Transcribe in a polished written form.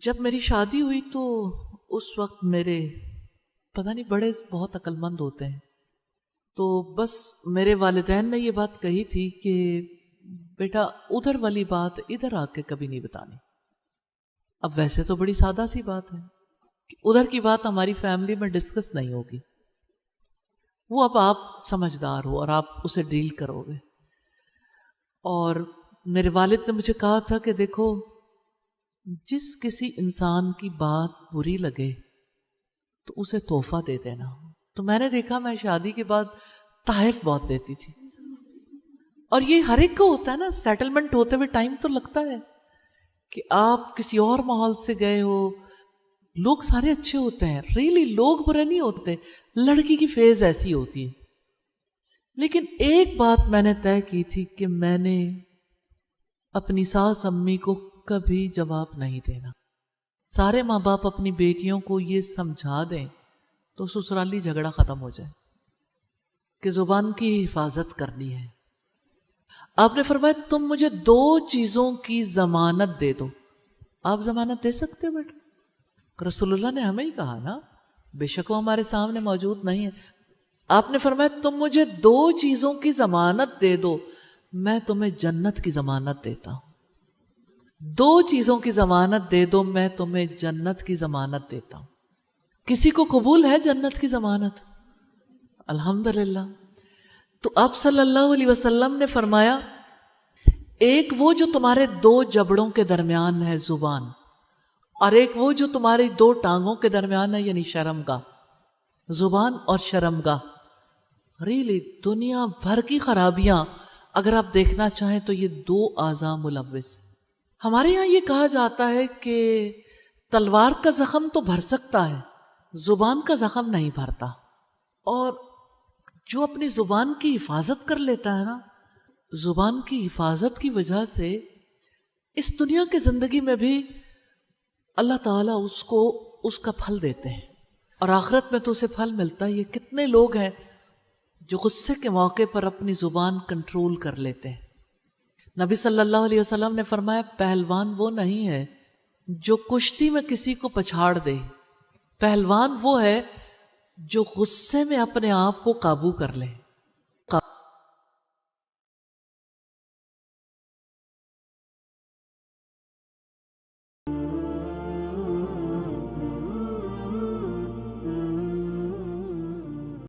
جب میری شادی ہوئی تو اس وقت میرے پتہ نہیں بڑے بہت عقل مند ہوتے ہیں، تو بس میرے والدین نے یہ بات کہی تھی کہ بیٹا ادھر والی بات ادھر آ کے کبھی نہیں بتانی۔ اب ویسے تو بڑی سادہ سی بات ہے کہ ادھر کی بات ہماری فیملی میں ڈسکس نہیں ہوگی، وہ اب آپ سمجھدار ہو اور آپ اسے ڈیل کرو گے۔ اور میرے والد نے مجھے کہا تھا کہ دیکھو، جس کسی انسان کی بات بری لگے تو اسے تحفہ دے دینا۔ تو میں نے دیکھا میں شادی کے بعد تحائف بہت دیتی تھی، اور یہ ہر ایک کو ہوتا ہے نا، سیٹلمنٹ ہوتے ہوئے ٹائم تو لگتا ہے کہ آپ کسی اور ماحول سے گئے ہو۔ لوگ سارے اچھے ہوتے ہیں، ریلی لوگ برے نہیں ہوتے، لڑکی کی فیز ایسی ہوتی ہے۔ لیکن ایک بات میں نے طے کی تھی کہ میں نے اپنی ساس امی کو کبھی جواب نہیں دینا۔ سارے ماں باپ اپنی بیٹیوں کو یہ سمجھا دیں تو سسرالی جھگڑا ختم ہو جائے کہ زبان کی حفاظت کرنی ہے۔ آپ نے فرمایا تم مجھے 2 چیزوں کی ضمانت دے دو۔ آپ ضمانت دے سکتے ہو بیٹا؟ رسول اللہ نے ہمیں ہی کہا نا، بے شک وہ ہمارے سامنے موجود نہیں ہے۔ آپ نے فرمایا تم مجھے 2 چیزوں کی ضمانت دے دو، میں تمہیں جنت کی ضمانت دیتا ہوں۔ 2 چیزوں کی ضمانت دے دو، میں تمہیں جنت کی ضمانت دیتا ہوں۔ کسی کو قبول ہے جنت کی ضمانت؟ الحمدللہ۔ تو آپ صلی اللہ علیہ وسلم نے فرمایا ایک وہ جو تمہارے 2 جبڑوں کے درمیان ہے زبان، اور ایک وہ جو تمہاری 2 ٹانگوں کے درمیان ہے، یعنی شرمگاہ۔ زبان اور شرمگاہ، ریلی دنیا بھر کی خرابیاں اگر آپ دیکھنا چاہیں تو یہ 2 اعضاء ملوث۔ ہمارے یہاں یہ کہا جاتا ہے کہ تلوار کا زخم تو بھر سکتا ہے، زبان کا زخم نہیں بھرتا۔ اور جو اپنی زبان کی حفاظت کر لیتا ہے نا، زبان کی حفاظت کی وجہ سے اس دنیا کی زندگی میں بھی اللہ تعالیٰ اس کو اس کا پھل دیتے ہیں، اور آخرت میں تو اسے پھل ملتا ہے۔ یہ کتنے لوگ ہیں جو غصے کے موقع پر اپنی زبان کنٹرول کر لیتے ہیں۔ نبی صلی اللہ علیہ وسلم نے فرمایا پہلوان وہ نہیں ہے جو کشتی میں کسی کو پچھاڑ دے، پہلوان وہ ہے جو غصے میں اپنے آپ کو قابو کر لے۔